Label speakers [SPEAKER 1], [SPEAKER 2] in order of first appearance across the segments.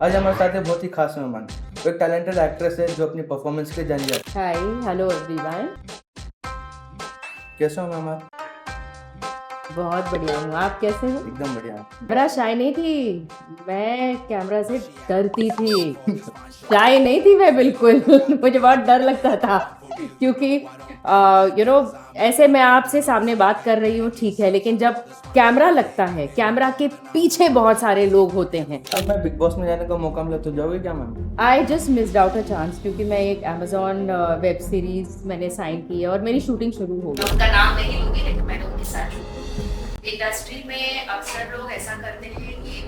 [SPEAKER 1] आज हमारे साथ है बहुत ही खास मेहमान। वो एक टैलेंटेड एक्ट्रेस है जो अपनी परफॉर्मेंस के लिए जानी जाती
[SPEAKER 2] हाय हेलो एवरीवन।
[SPEAKER 1] है। कैसे हो मैम आप?
[SPEAKER 2] बहुत बढ़िया हूँ, आप कैसे हो?
[SPEAKER 1] एकदम बढ़िया।
[SPEAKER 2] मेरा शाय नहीं थी, मैं कैमरा से डरती थी। शाय नहीं थी मैं बिल्कुल। मुझे बहुत डर लगता था क्योंकि ऐसे मैं आपसे सामने बात कर रही हूँ ठीक है, लेकिन जब कैमरा लगता है, कैमरा के पीछे बहुत सारे लोग होते हैं।
[SPEAKER 1] अब मैं बिग बॉस में जाने का मौका मिला तो जाओगे क्या ma'am?
[SPEAKER 2] I just missed out a chance क्योंकि मैं एक अमेजोन वेब सीरीज मैंने साइन की है और मेरी शूटिंग शुरू हो गई।
[SPEAKER 3] उनका नाम नहीं लूंगी लेकिन मैंने उनके साथ इंडस्ट्री में अक्सर लोग ऐसा करते हैं कि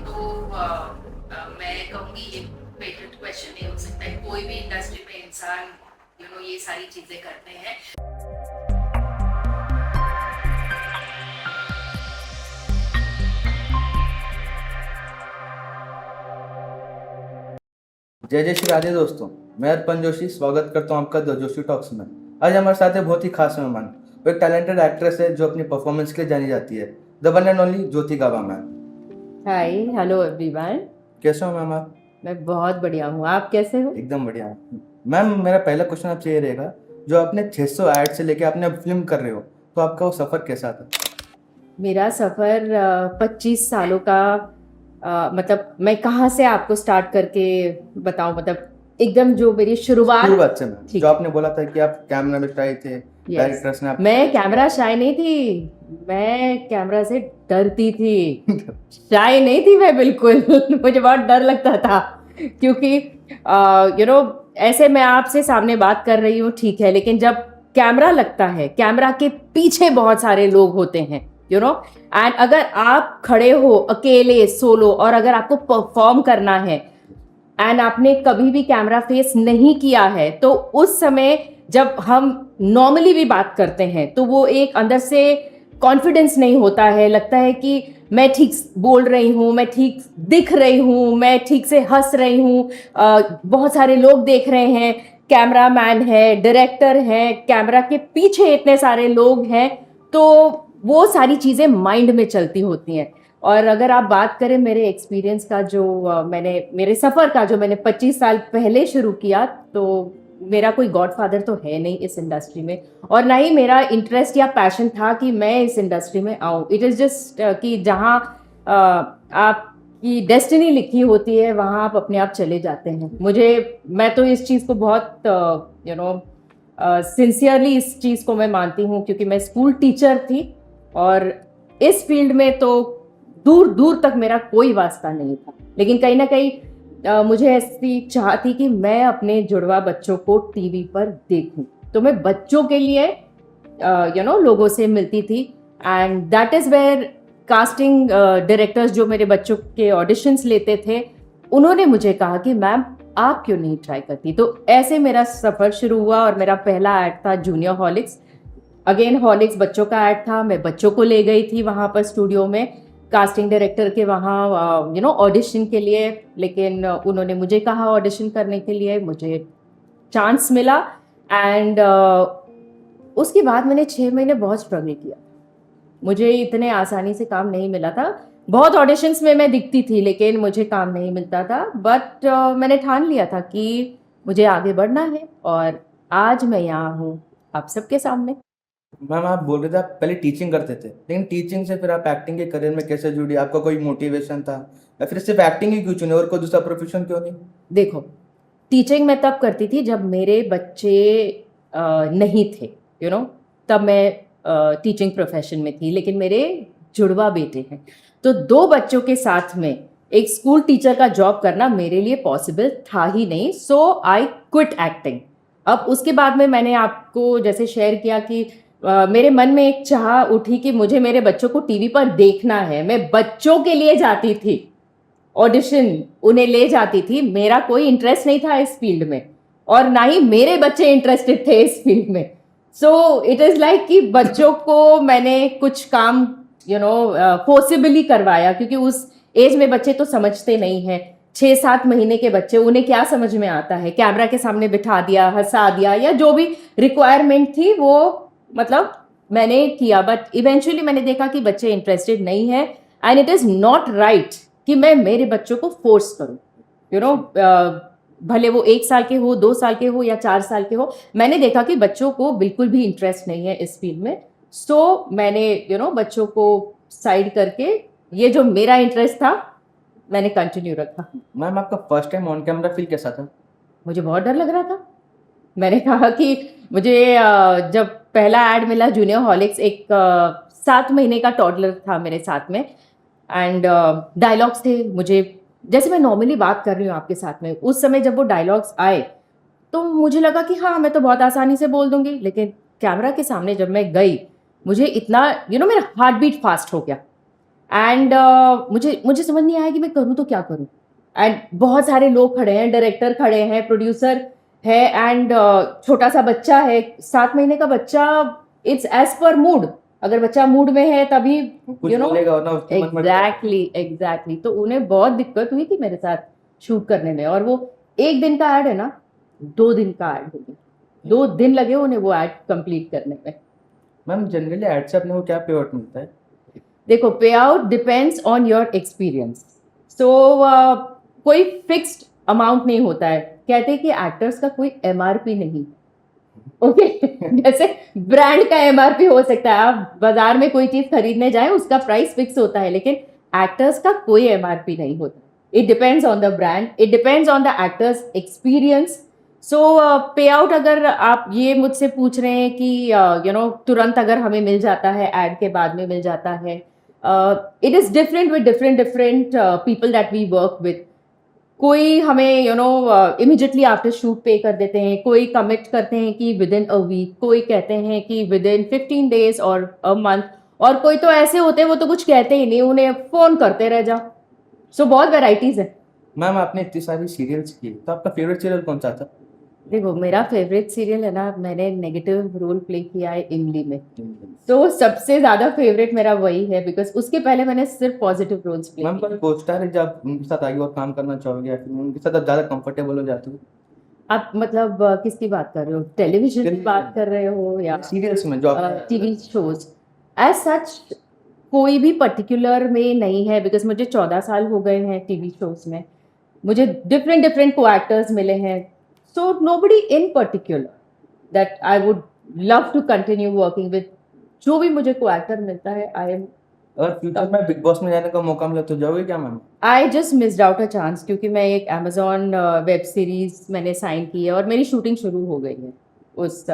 [SPEAKER 3] मैं कहूँगी ये पेटेंट क्वेश्चन नहीं हो सकता है। कोई भी इंडस्ट्री में इंसान ये सारी चीजें करते हैं।
[SPEAKER 1] जय जय श्री राधे दोस्तों, मैं अर्पण जोशी स्वागत करता हूँ आपका द जोशी टॉक्स में। आज हमारे साथ है बहुत ही खास मेहमान। वो एक टैलेंटेड एक्ट्रेस है जो अपनी परफॉर्मेंस के लिए जानी जाती है। The one and only Jyoti Gaba ma'am.
[SPEAKER 2] Hi hello everyone.
[SPEAKER 1] कैसे हो मैम आप?
[SPEAKER 2] मैं बहुत बढ़िया हूँ, आप कैसे हो?
[SPEAKER 1] एकदम बढ़िया। मैम मेरा पहला क्वेश्चन आपसे ये रहेगा, जो आपने 600 ऐड से लेके आपने अब फिल्म कर रहे हो, तो आपका वो सफ़र कैसा था?
[SPEAKER 2] मेरा सफ़र 25 सालों का मतलब मैं कहाँ से आपको स्टार्ट करके बताऊं, मतलब एकदम जो मेरी शुरुआत
[SPEAKER 1] शुरुआत से मैम,
[SPEAKER 2] ठीक
[SPEAKER 1] जो आपने बोला था कि आप कैमरा में ट्राई थे,
[SPEAKER 2] Yes.
[SPEAKER 1] डायरेक्टर्स ने आप
[SPEAKER 2] मैं कैमरा शाय नहीं थी, मैं कैमरा से डरती थी। शाय नहीं थी मैं बिल्कुल। मुझे बहुत डर लगता था क्योंकि ऐसे मैं आपसे सामने बात कर रही हूँ ठीक है, लेकिन जब कैमरा लगता है, कैमरा के पीछे बहुत सारे लोग होते हैं एंड अगर आप खड़े हो अकेले सोलो और अगर आपको परफॉर्म करना है एंड आपने कभी भी कैमरा फेस नहीं किया है, तो उस समय जब हम नॉर्मली भी बात करते हैं तो वो एक अंदर से कॉन्फिडेंस नहीं होता है। लगता है कि मैं ठीक बोल रही हूँ, मैं ठीक दिख रही हूँ, मैं ठीक से हंस रही हूँ, बहुत सारे लोग देख रहे हैं, कैमरा मैन है, डायरेक्टर है, कैमरा के पीछे इतने सारे लोग हैं, तो वो सारी चीज़ें माइंड में चलती होती हैं। और अगर आप बात करें मेरे एक्सपीरियंस का, जो मेरे सफ़र का, जो मैंने 25 साल पहले शुरू किया, तो मेरा कोई गॉडफादर तो है नहीं इस इंडस्ट्री में, और ना ही मेरा इंटरेस्ट या पैशन था कि मैं इस इंडस्ट्री में आऊँ। इट इज़ जस्ट कि जहाँ आपकी डेस्टिनी लिखी होती है वहाँ आप अपने आप चले जाते हैं। मैं तो इस चीज़ को बहुत सिंसियरली इस चीज़ को मैं मानती हूँ क्योंकि मैं स्कूल टीचर थी और इस फील्ड में तो दूर दूर तक मेरा कोई वास्ता नहीं था, लेकिन कहीं ना कहीं मुझे ऐसी चाह थी कि मैं अपने जुड़वा बच्चों को टीवी पर देखूं, तो मैं बच्चों के लिए लोगों से मिलती थी and that is where casting directors जो मेरे बच्चों के ऑडिशंस लेते थे, उन्होंने मुझे कहा कि मैम आप क्यों नहीं ट्राई करती। तो ऐसे मेरा सफ़र शुरू हुआ और मेरा पहला ऐड था जूनियर हॉलिक्स। अगेन हॉलिक्स बच्चों का ऐड था, मैं बच्चों को ले गई थी वहाँ पर स्टूडियो में कास्टिंग डायरेक्टर के वहाँ ऑडिशन के लिए, लेकिन उन्होंने मुझे कहा ऑडिशन करने के लिए, मुझे चांस मिला एंड उसके बाद मैंने 6 महीने बहुत स्ट्रगल किया। मुझे इतने आसानी से काम नहीं मिला था, बहुत ऑडिशंस में मैं दिखती थी लेकिन मुझे काम नहीं मिलता था, बट मैंने ठान लिया था कि मुझे आगे बढ़ना है और आज मैं यहाँ हूँ आप सबके सामने।
[SPEAKER 1] मैम आप बोल रहे थे आप पहले टीचिंग करते थे, लेकिन टीचिंग से फिर आप एक्टिंग के करियर में कैसे जुड़ी? आपका कोई मोटिवेशन था या फिर सिर्फ एक्टिंग ही क्यों चुने और कोई दूसरा प्रोफेशन क्यों नहीं?
[SPEAKER 2] देखो, टीचिंग मैं तब करती थी जब मेरे बच्चे नहीं थे, तब मैं टीचिंग प्रोफेशन में थी, लेकिन मेरे जुड़वा बेटे हैं, तो 2 बच्चों के साथ में एक स्कूल टीचर का जॉब करना मेरे लिए पॉसिबल था ही नहीं, सो आई क्विट एक्टिंग। अब उसके बाद में मैंने आपको जैसे शेयर किया कि मेरे मन में एक चाह उठी कि मुझे मेरे बच्चों को टीवी पर देखना है। मैं बच्चों के लिए जाती थी ऑडिशन, उन्हें ले जाती थी, मेरा कोई इंटरेस्ट नहीं था इस फील्ड में और ना ही मेरे बच्चे इंटरेस्टेड थे इस फील्ड में। सो इट इज़ लाइक कि बच्चों को मैंने कुछ काम फोर्सिबली करवाया, क्योंकि उस एज में बच्चे तो समझते नहीं हैं। 6-7 महीने के बच्चे, उन्हें क्या समझ में आता है? कैमरा के सामने बिठा दिया, हंसा दिया, या जो भी रिक्वायरमेंट थी वो मतलब मैंने किया, बट इवेंचुअली मैंने देखा कि बच्चे इंटरेस्टेड नहीं है and it is not right कि मैं मेरे बच्चों को फोर्स करूं। यू नो भले वो 1 साल के हो, 2 साल के हो या 4 साल के हो, मैंने देखा कि बच्चों को बिल्कुल भी इंटरेस्ट नहीं है इस फील्ड में। सो मैंने बच्चों को साइड करके ये जो मेरा इंटरेस्ट था मैंने कंटिन्यू रखा।
[SPEAKER 1] मैम आपका first time on camera feel कैसा था?
[SPEAKER 2] मुझे बहुत डर लग रहा था। मैंने कहा कि मुझे जब पहला ऐड मिला जूनियर हॉलिक्स, एक 7 महीने का टॉडलर था मेरे साथ में, एंड डायलॉग्स थे। मुझे जैसे मैं नॉर्मली बात कर रही हूँ आपके साथ में, उस समय जब वो डायलॉग्स आए तो मुझे लगा कि हाँ मैं तो बहुत आसानी से बोल दूंगी, लेकिन कैमरा के सामने जब मैं गई मुझे इतना मेरा हार्ट बीट फास्ट हो गया, एंड मुझे समझ नहीं आया कि मैं करूँ तो क्या करूँ। एंड बहुत सारे लोग खड़े हैं, डायरेक्टर खड़े हैं, प्रोड्यूसर है, एंड छोटा सा बच्चा है, 7 महीने का बच्चा। इट्स एज पर मूड, अगर बच्चा मूड में है तभी
[SPEAKER 1] कुछ बोलेगा वरना उसके मन में
[SPEAKER 2] एग्जैक्टली। तो उन्हें बहुत दिक्कत हुई थी मेरे साथ शूट करने में, और वो 1 दिन का ऐड है ना, 2 दिन का ऐड हो गया, 2 दिन लगे उन्हें वो ऐड कंप्लीट करने में।
[SPEAKER 1] मैम जनरली एड से अपने को क्या पे आउट मिलता है?
[SPEAKER 2] देखो, pay out depends on your experience. So कोई फिक्स्ड अमाउंट नहीं होता है। कहते हैं कि एक्टर्स का कोई एमआरपी नहीं, ओके जैसे ब्रांड का एमआरपी हो सकता है, आप बाजार में कोई चीज खरीदने जाएं उसका प्राइस फिक्स होता है, लेकिन एक्टर्स का कोई एमआरपी नहीं होता। It depends on the brand, it depends on the actors experience. So pay out अगर आप ये मुझसे पूछ रहे हैं कि तुरंत अगर हमें मिल जाता है, ऐड के बाद में मिल जाता है, it is different with different people that we work with. कोई हमें इमिडिएटली आफ्टर शूट पे कर देते हैं, कोई कमिट करते हैं कि विद इन अ वीक, कोई कहते हैं कि विद इन 15 डेज और अ मंथ, और कोई तो ऐसे होते हैं वो तो कुछ कहते ही नहीं, उन्हें फोन करते रह जाओ। सो बहुत वेराइटीज है।
[SPEAKER 1] मैम आपने इतनी सारी सीरियल्स की, तो आपका फेवरेट सीरियल कौन सा था?
[SPEAKER 2] देखो, मेरा फेवरेट सीरियल है ना, मैंने नेगेटिव रोल प्ले किया है इमली में, तो सबसे ज्यादा फेवरेट मेरा वही है, बिकॉज उसके पहले मैंने सिर्फ पॉजिटिव रोल्स प्ले
[SPEAKER 1] मैम
[SPEAKER 2] किए।
[SPEAKER 1] कोई को स्टार है जब उनके साथ आगे और काम करना चाहोगे, या फिर उनके साथ आप ज़्यादा कंफर्टेबल हो जाते हो?
[SPEAKER 2] आप मतलब किसकी बात कर रहे हो? टेलीविजन की बात कर रहे हो या
[SPEAKER 1] सीरियल्स में जो आप
[SPEAKER 2] टीवी शोज? एज सच कोई भी पर्टिकुलर में नहीं है, बिकॉज मुझे 14 साल हो गए हैं टीवी शोज में, मुझे डिफरेंट को एक्टर्स मिले हैं। So nobody in particular that I would love to continue working with. जो भी मुझे को एक्टर मिलता है, आई एम
[SPEAKER 1] अगर फ्यूचर में बिग बॉस में जाने का मौका मिला तो जाओगे क्या ma'am?
[SPEAKER 2] I just missed out a chance, क्योंकि मैं एक अमेजोन वेब सीरीज मैंने साइन की है और मेरी शूटिंग शुरू हो गई है उस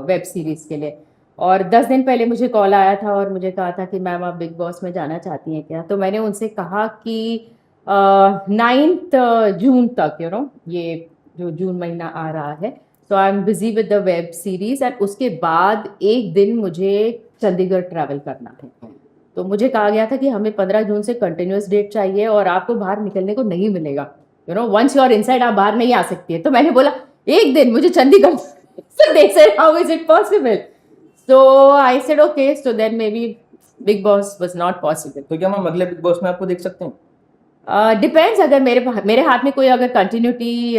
[SPEAKER 2] वेब सीरीज के लिए। और 10 दिन पहले मुझे कॉल आया था और मुझे कहा था कि मैम आप बिग बॉस में जाना चाहती हैं क्या? तो मैंने उनसे कहा कि 9 जून तक ये जो जून महीना आ रहा है, so I am busy with the web series, and उसके बाद 1 दिन मुझे चंडीगढ़ ट्रैवल करना है। तो मुझे कहा गया था कि हमें 15 जून से कंटिन्यूस डेट चाहिए और आपको बाहर निकलने को नहीं मिलेगा, वंस यू आर इनसाइड आप बाहर नहीं आ सकती है। तो मैंने बोला 1 दिन मुझे Chandigarh, so they said how is it possible? So I said okay, so then maybe Big Boss was not possible.
[SPEAKER 1] तो क्या मैम अगले बिग बॉस में आपको देख सकते हैं?
[SPEAKER 2] डिपेंड्स, अगर मेरे हाथ में कोई अगर कंटिन्यूटी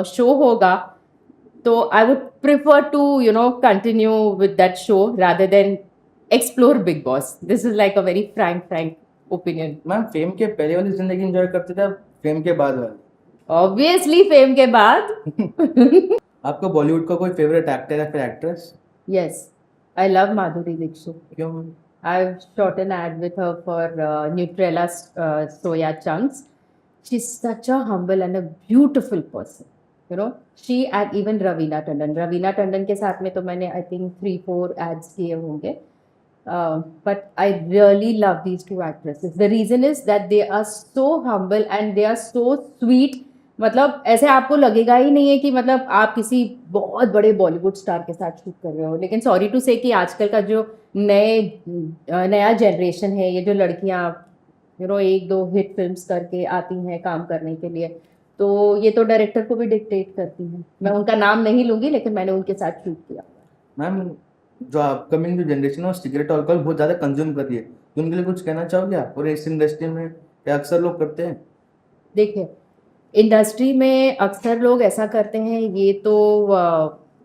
[SPEAKER 2] शो होगा तो I would prefer to continue with that show rather than explore Bigg Boss. This is like a very frank opinion.
[SPEAKER 1] Ma'am fame के पहले वाली जिंदगी एंजॉय करते थे, अब फेम के बाद वाली?
[SPEAKER 2] ऑब्वियसली फेम के बाद।
[SPEAKER 1] आपको बॉलीवुड का कोई फेवरेट एक्टर या फिर actress?
[SPEAKER 2] Yes, I love Madhuri Dixit.
[SPEAKER 1] क्यों ma'am?
[SPEAKER 2] I've shot an ad with her for Nutrella soya chunks. She's such a humble and a beautiful person. She and even Raveena Tandon. Raveena Tandon के साथ में तो मैंने I think 3-4 ads किए होंगे. But I really love these 2 actresses. The reason is that they are so humble and they are so sweet. मतलब ऐसे आपको लगेगा ही नहीं है कि मतलब आप किसी बहुत बड़े बॉलीवुड स्टार के साथ शूट कर रहे हो। लेकिन सॉरी टू से कि आजकल का जो नया जनरेशन है, ये जो लड़कियां 1-2 हिट फिल्म्स करके आती हैं काम करने के लिए, तो ये तो डायरेक्टर को भी डिक्टेट करती हैं। मैं उनका नाम नहीं लूंगी, लेकिन मैंने उनके साथ शूट किया।
[SPEAKER 1] मैम जो अपकमिंग जो जनरेशन है वो सिगरेट और अल्कोहल बहुत ज़्यादा कंज्यूम कर रही है, तो उनके लिए कुछ कहना चाहोगे आप? और इस इंडस्ट्री में क्या अक्सर लोग करते हैं?
[SPEAKER 2] देखिए, इंडस्ट्री में अक्सर लोग ऐसा करते हैं, ये तो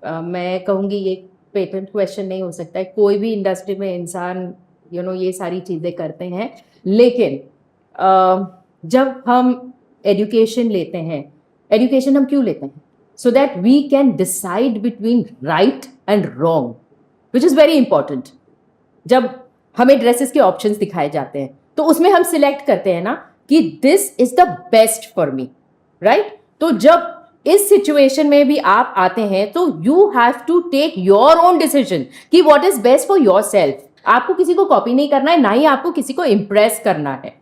[SPEAKER 2] मैं कहूँगी ये पेटेंट क्वेश्चन नहीं हो सकता है। कोई भी इंडस्ट्री में इंसान ये सारी चीज़ें करते हैं, लेकिन जब हम एजुकेशन लेते हैं एजुकेशन हम क्यों लेते हैं? So that we can decide between right and wrong, which is very important. जब हमें ड्रेसेस के ऑप्शंस दिखाए जाते हैं तो उसमें हम सिलेक्ट करते हैं ना कि this is the best for me, right? तो जब इस सिचुएशन में भी आप आते हैं तो you have to take your own decision कि what is best for yourself. आपको किसी को कॉपी नहीं करना है, ना ही आपको किसी को इम्प्रेस करना है.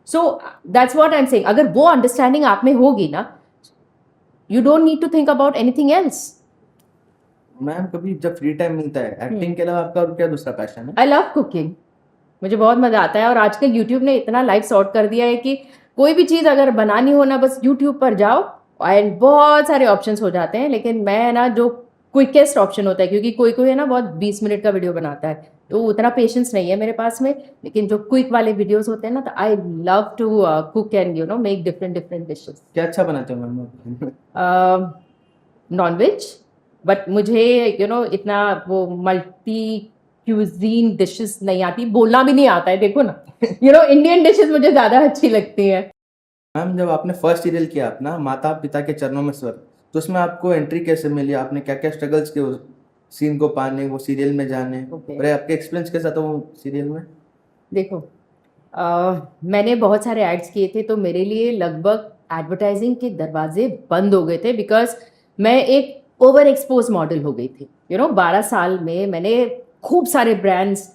[SPEAKER 2] So that's what I am saying. अगर वो अंडरस्टैंडिंग आप में होगी ना, you don't need to think about anything else.
[SPEAKER 1] Ma'am कभी जब फ्री टाइम मिलता है एक्टिंग के अलावा आपका और क्या दूसरा पैशन है?
[SPEAKER 2] I love cooking. मुझे बहुत मजा आता है. और आजकल यूट्यूब ने इतना लाइफ सॉर्ट कर दिया है कि कोई भी चीज़ अगर बनानी हो ना, बस यूट्यूब पर जाओ एंड बहुत सारे ऑप्शंस हो जाते हैं. लेकिन मैं ना जो क्विकेस्ट ऑप्शन होता है, क्योंकि कोई कोई है ना बहुत 20 मिनट का वीडियो बनाता है, तो उतना पेशेंस नहीं है मेरे पास में. लेकिन जो क्विक वाले वीडियोस होते हैं ना, तो I love to cook and you know make different different dishes.
[SPEAKER 1] क्या अच्छा बनाते हो मैम?
[SPEAKER 2] नॉन वेज, बट मुझे यू नो इतना वो मल्टी क्यूजीन डिशेस नहीं आती, बोलना भी नहीं आता है. देखो ना, यू नो इंडियन डिशेस मुझे ज़्यादा अच्छी लगती हैं.
[SPEAKER 1] मैम जब आपने फर्स्ट सीरियल किया अपना माता पिता के चरणों में स्वर्ग, तो उसमें आपको एंट्री कैसे मिली? आपने क्या क्या स्ट्रगल्स किए उस सीन को पाने, वो सीरियल में जाने?
[SPEAKER 2] Okay.
[SPEAKER 1] और आपके एक्सपीरियंस कैसा था वो सीरियल में?
[SPEAKER 2] देखो, मैंने बहुत सारे एड्स किए थे, तो मेरे लिए लगभग एडवर्टाइजिंग के दरवाजे बंद हो गए थे, बिकॉज मैं एक ओवर एक्सपोज मॉडल हो गई थी. यू नो 12 साल में मैंने खूब सारे ब्रांड्स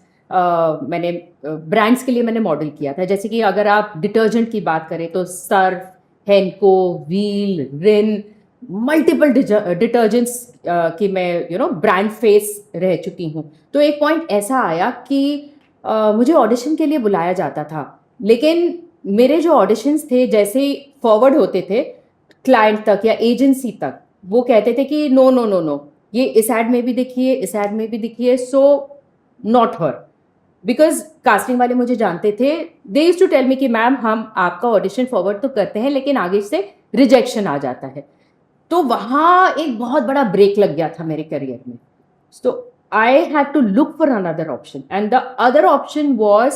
[SPEAKER 2] के लिए मैंने मॉडल किया था. जैसे कि अगर आप डिटर्जेंट की बात करें तो सर्फ, हेंको, व्हील, रिन, मल्टीपल डिटर्जेंट्स की मैं यू नो ब्रांड फेस रह चुकी हूँ. तो एक पॉइंट ऐसा आया कि मुझे ऑडिशन के लिए बुलाया जाता था, लेकिन मेरे जो ऑडिशंस थे जैसे ही फॉरवर्ड होते थे क्लाइंट तक या एजेंसी तक, वो कहते थे कि नो नो नो नो, ये इस एड में भी दिखिए, इस एड में भी दिखिए, so not her. Because casting वाले मुझे जानते थे. They used to tell me कि मैम हम आपका ऑडिशन फॉरवर्ड तो करते हैं, लेकिन आगे से रिजेक्शन आ जाता है. तो वहाँ एक बहुत बड़ा ब्रेक लग गया था मेरे करियर में. So I had to look for another option, and the other option was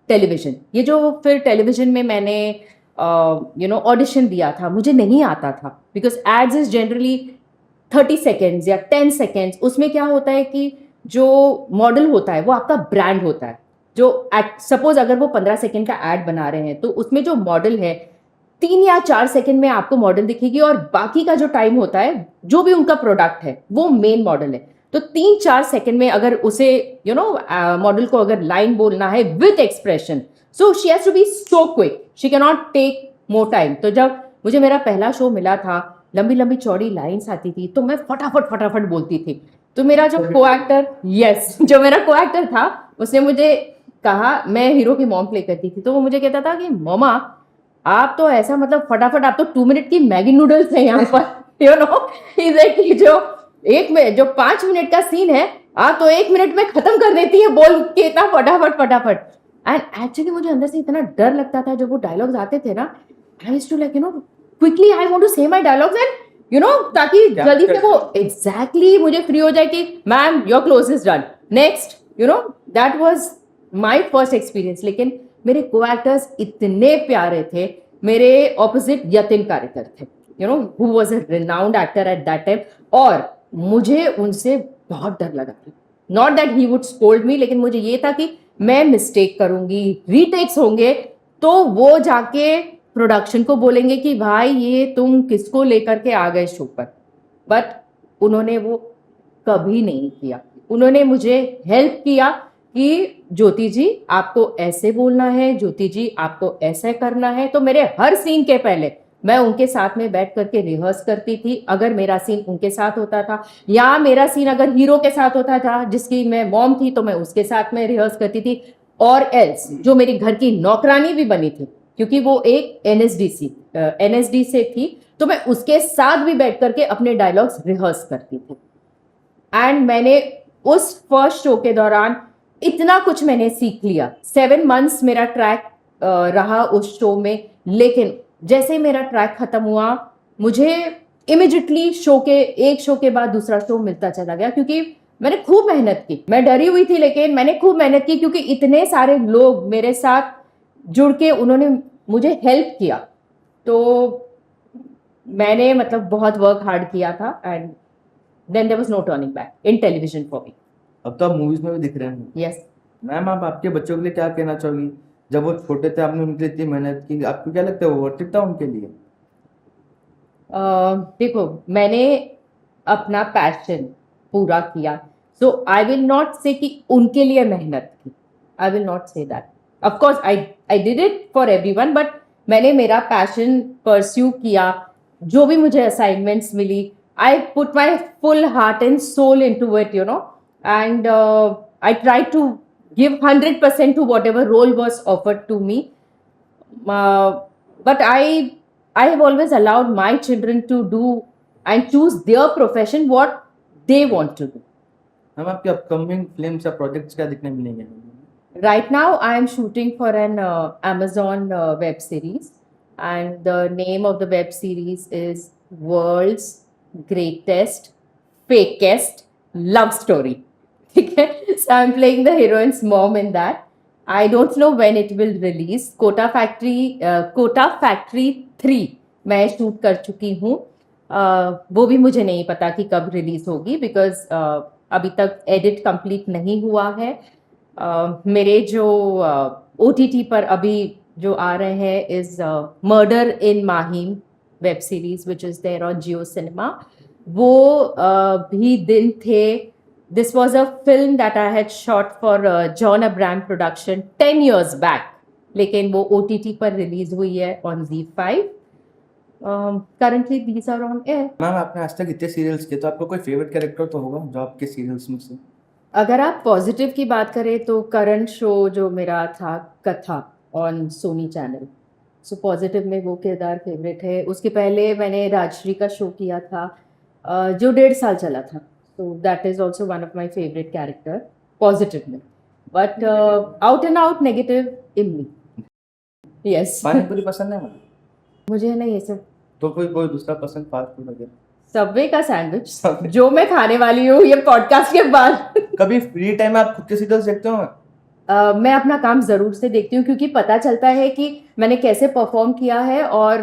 [SPEAKER 2] television. ये जो फिर टेलीविजन में मैंने यू नो ऑडिशन दिया था, मुझे नहीं आता था, because ads is generally 30 seconds या 10 सेकेंड्स. उसमें क्या होता है कि जो मॉडल होता है वो आपका ब्रांड होता है. जो सपोज अगर वो 15 सेकेंड का एड बना रहे हैं, तो उसमें जो मॉडल है 3 या 4 सेकेंड में आपको मॉडल दिखेगी, और बाकी का जो टाइम होता है जो भी उनका प्रोडक्ट है वो मेन मॉडल है. तो 3-4 सेकेंड में अगर उसे यू नो मॉडल को अगर लाइन बोलना है with expression, so she has to be so quick, she can not take more time. तो जब मुझे मेरा पहला शो मिला था, लंबी लंबी चौड़ी लाइन्स आती थी, तो मैं फटाफट फटाफट बोलती थी. तो मेरा जो को एक्टर जो मेरा को एक्टर था, उसने मुझे कहा, मैं हीरो की मॉम प्ले करती थी, तो वो मुझे कहता था कि ममा आप तो ऐसा मतलब फटाफट, आप तो 2 मिनट की मैगी नूडल्स है यहाँ पर. यू नो जो 5 मिनट का सीन है आप तो 1 मिनट में खत्म कर देती है बोल के, इतना फटाफट फटाफट. एंड एक्चुअली मुझे अंदर से इतना डर लगता था जब वो डायलॉग्स आते थे ना. I used to like you know quickly I want to say my dialogues, and you know ताकि जल्दी से वो एग्जैक्टली मुझे फ्री हो जाए कि ma'am your close is done, next. You know that was my first experience. लेकिन मेरे को एक्टर्स इतने प्यारे थे. मेरे ऑपोजिट यतिन कारेकर थे, you know who was a renowned actor at that time, और मुझे उनसे बहुत डर लगा था. Not that he would scold मी, लेकिन मुझे ये था कि मैं मिस्टेक करूंगी, रीटेक्स होंगे, तो वो जाके प्रोडक्शन को बोलेंगे कि भाई ये तुम किसको लेकर के आ गए शो पर. बट उन्होंने वो कभी नहीं किया. उन्होंने मुझे हेल्प किया कि ज्योति जी आपको ऐसे बोलना है, ज्योति जी आपको ऐसे करना है. तो मेरे हर सीन के पहले मैं उनके साथ में बैठ करके रिहर्स करती थी. अगर मेरा सीन उनके साथ होता था, या मेरा सीन अगर हीरो के साथ होता था जिसकी मैं मॉम थी, तो मैं उसके साथ में रिहर्स करती थी. और एल्स जो मेरी घर की नौकरानी भी बनी थी, क्योंकि वो एक एनएसडी से थी, तो मैं उसके साथ भी बैठ करके अपने डायलॉग्स रिहर्स करती थी. एंड मैंने उस फर्स्ट शो के दौरान इतना कुछ मैंने सीख लिया. 7 months मेरा ट्रैक रहा उस शो में. लेकिन जैसे ही मेरा ट्रैक खत्म हुआ, मुझे इमिजिएटली एक शो के बाद दूसरा शो मिलता चला गया, क्योंकि मैंने खूब मेहनत की. मैं डरी हुई थी, लेकिन मैंने खूब मेहनत की, क्योंकि इतने सारे लोग मेरे साथ जुड़ के उन्होंने मुझे हेल्प किया. तो मैंने मतलब बहुत वर्क हार्ड किया था and then there was no turning back in television for me.
[SPEAKER 1] अब तो आप मूवीज में भी दिख रहे हैं।
[SPEAKER 2] यस।
[SPEAKER 1] मैम आप आपके बच्चों के लिए क्या कहना चाहोगी? जब वो छोटे थे आपने उनके लिए इतनी मेहनत की, आपको क्या लगता है वो वर्थ इट था उनके लिए?
[SPEAKER 2] देखो, मैंने अपना पैशन पूरा किया, सो आई विल नॉट से कि उनके लिए मेहनत की। I will not say that. Of course I I did it for everyone, but मैंने मेरा पैशन परस्यू किया। जो भी मुझे असाइनमेंट्स मिली, I put my full heart and soul into it, you know, and I try to give 100% to whatever role was offered to me. But I have always allowed my children to do and choose their profession what they want to do.
[SPEAKER 1] Ma'am आपकी upcoming films या projects क्या दिखने मिलेंगे?
[SPEAKER 2] Right now, I am shooting for an Amazon web series, and the name of the web series is World's Greatest Fakest Love Story. ठीक है, so I'm playing the heroine's mom in that. I don't know when it will release. Kota Factory 3 मैं shoot कर चुकी हूँ। वो भी मुझे नहीं पता कि कब रिलीज होगी, बिकॉज अभी तक एडिट कंप्लीट नहीं हुआ है। मेरे जो OTT पर अभी जो आ रहे हैं is murder in Mahim web series which is there on Jio cinema. वो भी दिन थे। This was a film that I had shot for John Abraham production 10 years back, लेकिन वो OTT पर रिलीज हुई है on ZEE5। Currently these are on air.
[SPEAKER 1] Ma'am आपने आज तक इतने सीरियल्स किए, तो आपका कोई फेवरेट कैरेक्टर तो होगा जो आपके सीरियल्स में से?
[SPEAKER 2] अगर आप पॉजिटिव की बात करें तो करंट शो जो मेरा था कथा on Sony channel, so positive में वो किरदार फेवरेट है। उसके पहले मैंने राजश्री का शो किया था जो 1.5 साल चला था, so that is also one of my favourite character positive में। But out and out negative Imli. Yes.
[SPEAKER 1] Panipuri पसंद है मैम?
[SPEAKER 2] मुझे ना ये सब
[SPEAKER 1] तो कोई कोई दूसरा पसंद, फास्ट फूड वगैरह?
[SPEAKER 2] सबवे का सैंडविच जो मैं खाने वाली हूँ ये पॉडकास्ट के बाद।
[SPEAKER 1] कभी फ्री टाइम में आप खुद के सीरियल्स देखते हो?
[SPEAKER 2] मैं अपना काम ज़रूर से देखती हूँ, क्योंकि पता चलता है कि मैंने कैसे परफॉर्म किया है और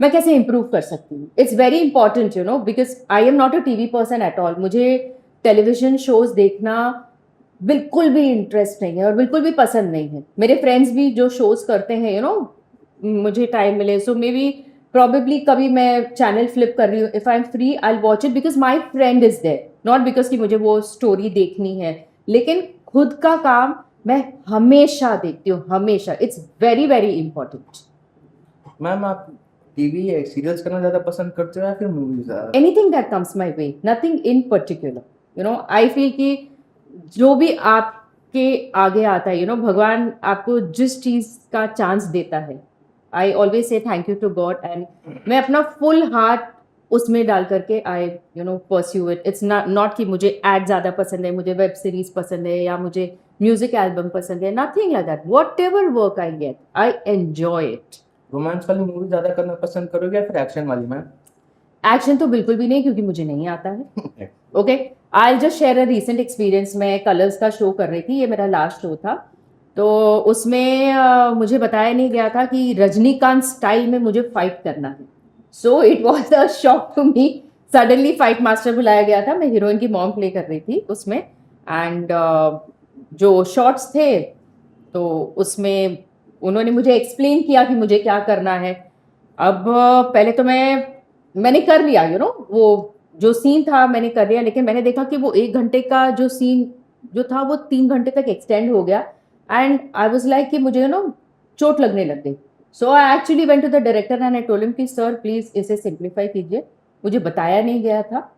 [SPEAKER 2] मैं कैसे इम्प्रूव कर सकती हूँ। It's very important, you know, because I am not a TV person at all. मुझे टेलीविजन शोज देखना बिल्कुल भी इंटरेस्ट नहीं है और बिल्कुल भी पसंद नहीं है। मेरे फ्रेंड्स भी जो शोज करते हैं, यू नो, मुझे टाइम मिले सो मे बी प्रॉबेबली कभी मैं चैनल फ्लिप कर रही हूँ, if I am free I will watch it because my friend is there, not because कि मुझे वो स्टोरी देखनी है। लेकिन खुद का काम मैं हमेशा देखती हूँ, हमेशा। It's very very important.
[SPEAKER 1] Ma'am आप टीवी या सीरियल्स करना ज़्यादा पसंद करते हो या फिर मूवीज ज़्यादा?
[SPEAKER 2] Anything that comes my way, nothing in particular, you know. I feel कि जो भी आपके आगे आता है, यू नो, भगवान आपको जिस चीज़ का चांस देता है, I always say thank you to God, and मैं अपना फुल हार्ट उसमें डाल करके I you know pursue it. It's not कि मुझे एड ज़्यादा पसंद है, मुझे वेब सीरीज पसंद है या मुझे म्यूजिक एल्बम पसंद है, nothing like that. What ever work I get I enjoy it.
[SPEAKER 1] Romance वाली मूवी ज़्यादा करना पसंद करोगे या फिर एक्शन वाली मैम?
[SPEAKER 2] एक्शन तो बिल्कुल भी नहीं, क्योंकि मुझे नहीं आता है। Okay, I just share a recent experience. मैं कलर्स का शो कर रही थी, ये मेरा लास्ट शो था, तो उसमें मुझे बताया नहीं गया था कि रजनीकांत स्टाइल में मुझे फाइट करना है। So it was a shock to me. Suddenly fight master बुलाया गया था, मैं हीरोइन की मॉम प्ले कर रही थी उसमें, एंड जो शॉट्स थे तो उसमें उन्होंने मुझे एक्सप्लेन किया कि मुझे क्या करना है। अब पहले तो मैंने कर लिया, यू नो, वो जो सीन था मैंने कर लिया, लेकिन मैंने देखा कि वो 1 घंटे का जो सीन जो था वो 3 घंटे तक एक्सटेंड हो गया, एंड आई वाज लाइक कि मुझे, यू नो, चोट लगने लग गई। So I actually went to the director and I told him कि सर प्लीज इसे सिंप्लीफाई कीजिए, मुझे बताया नहीं गया था,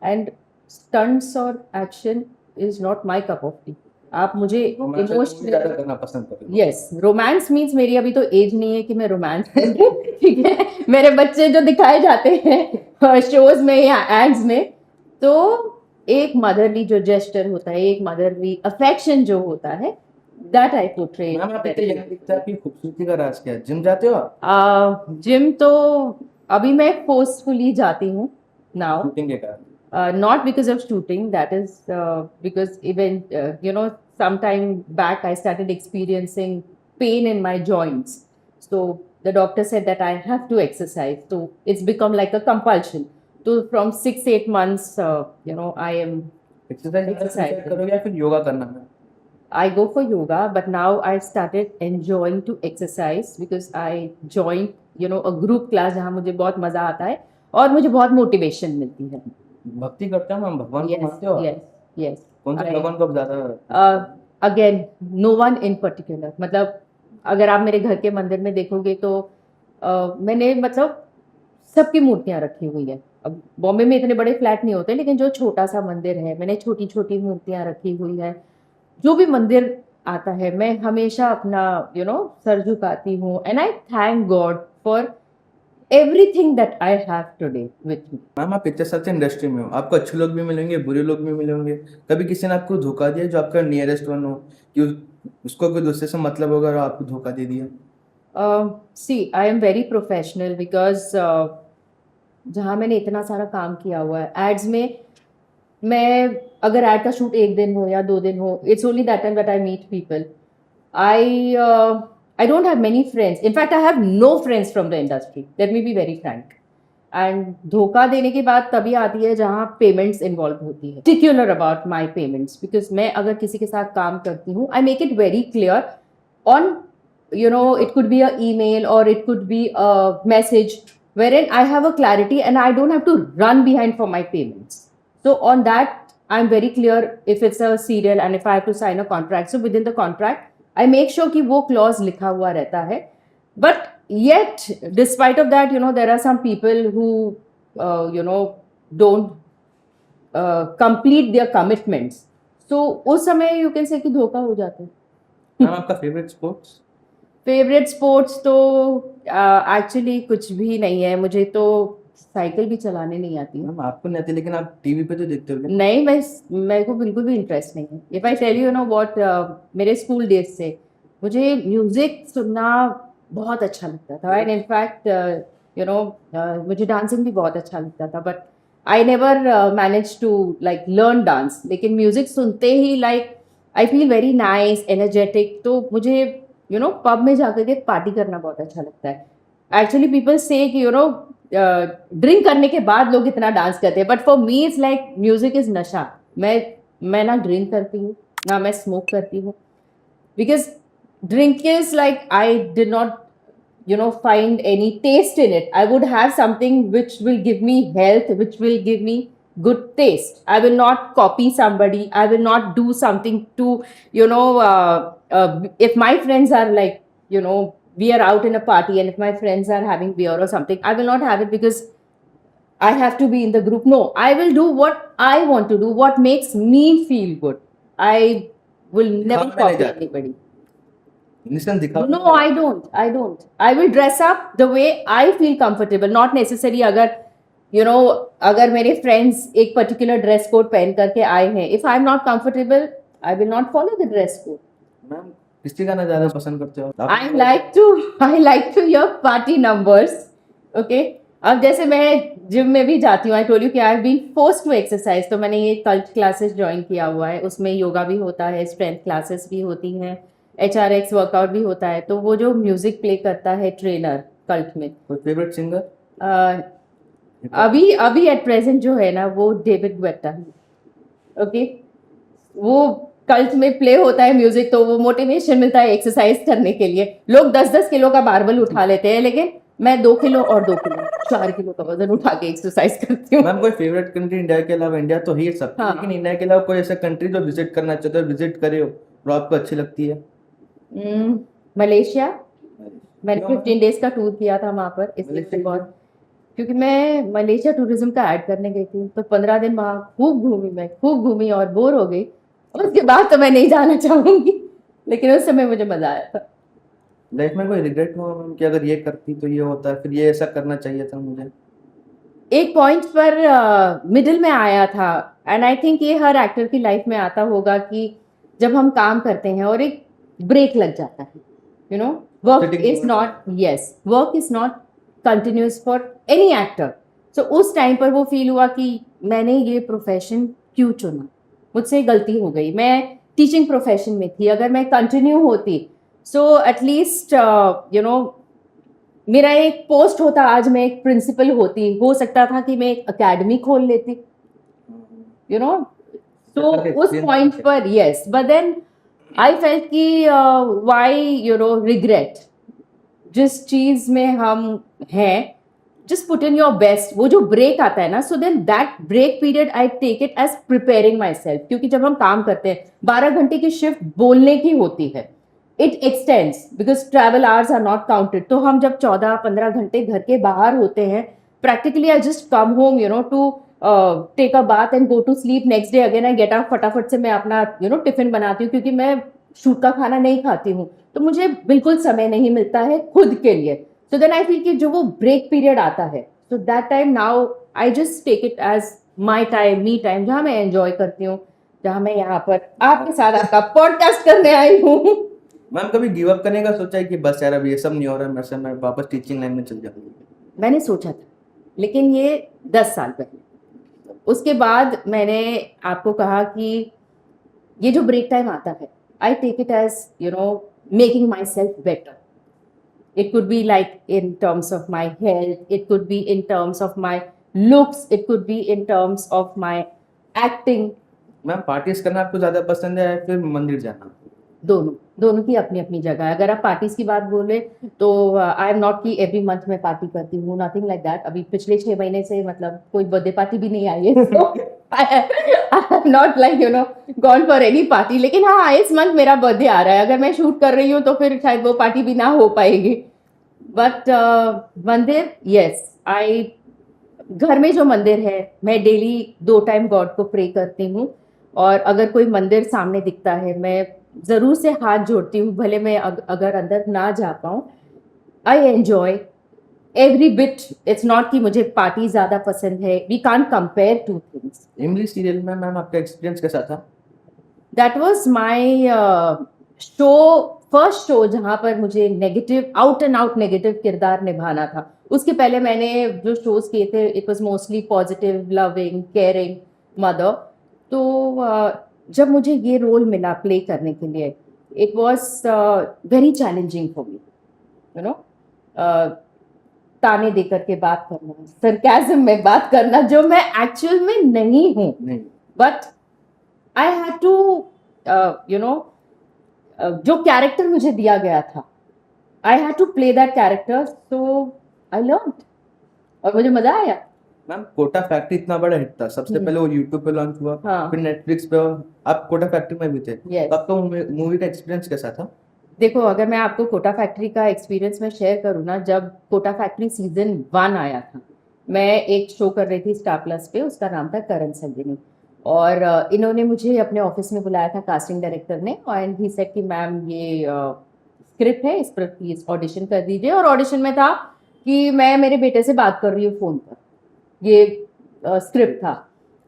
[SPEAKER 2] एंड स्टंट्स और action is not my cup of tea. आप मुझे
[SPEAKER 1] रोमांस वाली movie ज़्यादा
[SPEAKER 2] इमोशनल,
[SPEAKER 1] करना पसंद करोगे?
[SPEAKER 2] यस, रोमांस मीन्स मेरी अभी तो एज नहीं है कि मैं रोमांस ठीक है। मेरे बच्चे जो दिखाए जाते हैं शोज में या एड्स में, तो एक मदरली जो जेस्चर होता है, एक मदरली अफेक्शन जो होता है, दैट आई पोर्ट्रे।
[SPEAKER 1] मैम आप इतने यंग दिखते हैं, आपकी खूबसूरती का राज क्या है? जिम जाते हो आप
[SPEAKER 2] जिम तो अभी मैं फोर्सफुली जाती हूँ नाउ,
[SPEAKER 1] शूटिंग के कारण?
[SPEAKER 2] not because of shooting, that is because even you know, some time back I started experiencing pain in my joints, so the doctor said that I have to exercise. So it's become like a compulsion. So from 6-8 months, I am
[SPEAKER 1] exercise
[SPEAKER 2] Exercise.
[SPEAKER 1] करोगे या फिर योगा करना है?
[SPEAKER 2] I go for yoga, but now I've started enjoying to exercise because I joined, a group class जहाँ मुझे बहुत मजा आता है और मुझे बहुत मोटिवेशन मिलती है.
[SPEAKER 1] भक्ति करते हो मैम, भगवान को
[SPEAKER 2] Yes,
[SPEAKER 1] मानते हो आप?
[SPEAKER 2] yes, yes.
[SPEAKER 1] कौन से
[SPEAKER 2] I-
[SPEAKER 1] भगवान को आप ज्यादा?
[SPEAKER 2] Again no one in particular. मतलब अगर आप मेरे घर के मंदिर में देखोगे तो मैंने मतलब सबकी मूर्तियां रखी हुई है. अब बॉम्बे में इतने बड़े फ्लैट नहीं होते, लेकिन जो छोटा सा मंदिर है मैंने छोटी छोटी मूर्तियां रखी हुई है. जो भी मंदिर आता है मैं हमेशा अपना सर झुकाती हूँ and I thank God for everything that I have today with me.
[SPEAKER 1] Ma'am आप इतने साल से इंडस्ट्री में हो, आपको अच्छे लोग भी मिलेंगे, बुरे लोग भी मिलेंगे. कभी किसी ने आपको धोखा दिया जो आपका नियरेस्ट वन हो, कि उसको कोई दूसरे से मतलब होगा और आपको धोखा दे दिया?
[SPEAKER 2] See I am very professional because जहाँ मैंने इतना सारा काम किया हुआ है एड्स में. मैं अगर एड का शूट 1 दिन हो या 2 दिन हो, it's only that time that I meet people. I don't have many friends. In fact, I have no friends from the industry. Let me be very frank. And धोखा देने की बात तभी आती है जहाँ पेमेंट्स इन्वॉल्व होती है. Particular about my payments because मैं अगर किसी के साथ काम करती हूँ I make it very clear on it could be a email or it could be a message wherein I have a clarity and I don't have to run behind for my payments. So on that I'm very clear if it's a serial and if I have to sign a contract. So within the contract I make sure कि वो clause लिखा हुआ रहता है. But yet despite of that there are some people who don't complete their commitments. So उस समय you can say कि धोखा हो जाता है.
[SPEAKER 1] मैम आपका फेवरेट स्पोर्ट्स?
[SPEAKER 2] फेवरेट स्पोर्ट्स तो एक्चुअली कुछ भी नहीं है. मुझे तो साइकिल भी चलाने नहीं आती है.
[SPEAKER 1] मैम आपको नहीं आती लेकिन आप टीवी पे तो देखते होगे.
[SPEAKER 2] नहीं, मेरे को बिल्कुल भी इंटरेस्ट नहीं है. If I tell you know what, मेरे स्कूल डेज से मुझे म्यूजिक सुनना बहुत अच्छा लगता था एंड इनफैक्ट मुझे डांसिंग भी बहुत अच्छा लगता था. But I never manage to like learn dance. लेकिन म्यूजिक सुनते ही like I feel very nice energetic. तो मुझे पब में जाकर के पार्टी करना बहुत अच्छा लगता है. एक्चुअली पीपल से कि ड्रिंक करने के बाद लोग इतना डांस करते हैं, but for me it's like music is नशा. मैं ना ड्रिंक करती हूँ ना मैं स्मोक करती हूँ because drink is like I did not find any taste in it. I would have something which will give me health, which will give me good taste. I will not copy somebody. I will not do something to if my friends are like we are out in a party and if my friends are having beer or something, I will not have it because I have to be in the group. No, I will do what I want to do, what makes me feel good. I will never
[SPEAKER 1] दिखावा में नहीं
[SPEAKER 2] copy
[SPEAKER 1] जाते.
[SPEAKER 2] anybody.
[SPEAKER 1] इंसान दिखा.
[SPEAKER 2] No, I don't. I will dress up the way I feel comfortable. Not necessary अगर मेरे friends एक particular dress code पहन करके आए हैं, if I am not comfortable I will not follow the dress code.
[SPEAKER 1] Ma'am किसकी गाना ज्यादा पसंद करते हो?
[SPEAKER 2] I like to hear party numbers. Okay. अब जैसे मैं जिम में भी जाती हूँ, आई टोल्ड यू कि I have been forced to exercise. तो मैंने ये कल्ट क्लासेस ज्वाइन किया हुआ है. उसमें योगा भी होता है, स्ट्रेंथ क्लासेस भी होती हैं, HRX वर्कआउट भी होता है. तो वो जो म्यूजिक प्ले करता है ट्रेनर कल्ट में,
[SPEAKER 1] कोई फेवरेट सिंगर?
[SPEAKER 2] अभी एट प्रेजेंट जो है ना वो डेविड गुएटा है. ओके. वो कल्ट में प्ले होता है म्यूजिक तो वो मोटिवेशन मिलता है एक्सरसाइज करने के लिए. लोग 10-10 किलो का बारबल उठा लेते हैं, लेकिन मैं 2 किलो और 2 किलो 4 किलो का वजन उठा के एक्सरसाइज करती हूँ.
[SPEAKER 1] मैम कोई फेवरेट कंट्री इंडिया के अलावा? इंडिया तो ही सब,
[SPEAKER 2] हाँ.
[SPEAKER 1] लेकिन इंडिया के अलावा कोई ऐसा कंट्री जो विजिट करना चाहते हो, विजिट करे हो और आपको अच्छी लगती है?
[SPEAKER 2] मलेशिया. मैंने
[SPEAKER 1] क्यों?
[SPEAKER 2] 15 डेज का टूर किया था वहां पर. इसलिए
[SPEAKER 1] मलेशिया
[SPEAKER 2] बहुत, क्योंकि मैं मलेशिया टूरिज्म का ऐड करने गई थी तो 15 दिन वहां खूब घूमी और बोर हो गई. उसके बाद तो मैं नहीं जाना चाहूंगी, लेकिन उस समय मुझे मजा आया था.
[SPEAKER 1] लाइफ में कोई रिग्रेट हुआ मैम कि अगर ये करती तो ये होता, फिर ये ऐसा करना चाहिए था मुझे?
[SPEAKER 2] एक पॉइंट पर मिडिल में आया था एंड आई थिंक ये हर एक्टर की लाइफ में आता होगा कि जब हम काम करते हैं और एक ब्रेक लग जाता है. Work
[SPEAKER 1] Sitting
[SPEAKER 2] is not continuous for any actor. So उस टाइम पर वो फील हुआ कि मैंने ये प्रोफेशन क्यों चुना, मुझसे गलती हो गई. मैं टीचिंग प्रोफेशन में थी, अगर मैं कंटिन्यू होती सो एटलीस्ट मेरा एक पोस्ट होता, आज मैं एक प्रिंसिपल होती, हो सकता था कि मैं एक अकेडमी खोल लेती, यू नो। तो
[SPEAKER 1] सरकार के
[SPEAKER 2] उस
[SPEAKER 1] experience
[SPEAKER 2] पॉइंट
[SPEAKER 1] से।
[SPEAKER 2] पर yes, but then I felt कि व्हाई रिग्रेट, जिस चीज में हम हैं, just put in your best. वो जो ब्रेक आता है ना, so then that break period I take it as preparing myself, क्योंकि जब हम काम करते हैं 12 घंटे की शिफ्ट बोलने की होती है, it extends because travel hours are not counted. तो हम जब 14-15 घंटे घर के बाहर होते हैं, practically I just come home to take a bath and go to sleep, next day again I get up, फटाफट से मैं अपना टिफिन बनाती हूँ, क्योंकि मैं शूट का खाना नहीं खाती हूँ, तो मुझे बिल्कुल समय नहीं मिलता है खुद के लिए। सो देन आई फील कि जो वो ब्रेक पीरियड आता है, so that time now I just take it as my time, me time, जहाँ मैं एंजॉय करती हूँ, जहाँ मैं यहाँ पर आपके साथ आपका पॉडकास्ट करने आई हूँ।
[SPEAKER 1] मैम कभी गिव अप करने का सोचा है कि बस यार अब ये सब नहीं हो रहा है, मेरे से मैं वापस टीचिंग लाइन में चल जाऊंगी?
[SPEAKER 2] मैंने सोचा था, लेकिन ये 10 साल पहले। उसके बाद मैंने आपको कहा कि ये जो ब्रेक टाइम आता है, I take it as making myself better. It could be like in terms of my health, it could be in terms of my looks, it could be in terms of my acting.
[SPEAKER 1] Ma'am parties करना आपको ज्यादा पसंद है या फिर मंदिर जाना?
[SPEAKER 2] दोनों दोनों की अपनी अपनी जगह है। अगर आप पार्टीज की बात बोले तो आई एम नॉट कि एवरी मंथ में पार्टी करती हूँ, नथिंग लाइक दैट। अभी पिछले 6 महीने से मतलब कोई बर्थडे पार्टी भी नहीं आई है, so I am not like gone for any party. लेकिन हाँ, इस मंथ मेरा बर्थडे आ रहा है, अगर मैं शूट कर रही हूँ तो फिर शायद वो पार्टी भी ना हो पाएगी। बट मंदिर, यस, आई घर में जो मंदिर है, मैं डेली 2 टाइम गॉड को प्रे करती हूँ, और अगर कोई मंदिर सामने दिखता है, मैं जरूर से हाथ जोड़ती हूँ, भले मैं अगर अंदर ना जा पाऊँ। I enjoy every bit. It's not कि मुझे पार्टी ज्यादा पसंद है, we can't compare two things.
[SPEAKER 1] Imli serial में मैम आपका एक्सपीरियंस कैसा था?
[SPEAKER 2] That was my show, first show जहाँ पर मुझे negative, out and out negative किरदार निभाना था। उसके पहले मैंने जो शोज किए थे, it was mostly positive, loving, caring mother. तो जब मुझे ये रोल मिला प्ले करने के लिए, it was very challenging for me, ताने देकर के बात करना, सरकाज़म में बात करना, जो मैं एक्चुअल में नहीं हूँ।
[SPEAKER 1] नहीं।
[SPEAKER 2] बट आई हैड टू जो कैरेक्टर मुझे दिया गया था, I had to play that character, so I learn, और मुझे मजा आया।
[SPEAKER 1] मैम कोटा फैक्ट्री इतना बड़ा हिट था, सबसे पहले वो यूट्यूब पे लॉन्च हुआ,
[SPEAKER 2] हाँ।
[SPEAKER 1] फिर नेटफ्लिक्स पे, आप कोटा फैक्ट्री में भी थे।
[SPEAKER 2] Yes.
[SPEAKER 1] तो आपका मूवी का एक्सपीरियंस कैसा था?
[SPEAKER 2] देखो, अगर मैं आपको कोटा फैक्ट्री का एक्सपीरियंस में शेयर करूँ ना, जब कोटा फैक्ट्री सीजन 1 आया था, मैं एक शो कर रही थी स्टार प्लस पे, उसका नाम था करण संगिनी, और इन्होंने मुझे अपने ऑफिस में बुलाया था, कास्टिंग डायरेक्टर ने, एंड ही सेड कि मैम ये स्क्रिप्ट है, इस पर प्लीज ऑडिशन कर दीजिए। और ऑडिशन में था कि मैं मेरे बेटे से बात कर रही हूँ फोन पर, ये स्क्रिप्ट था।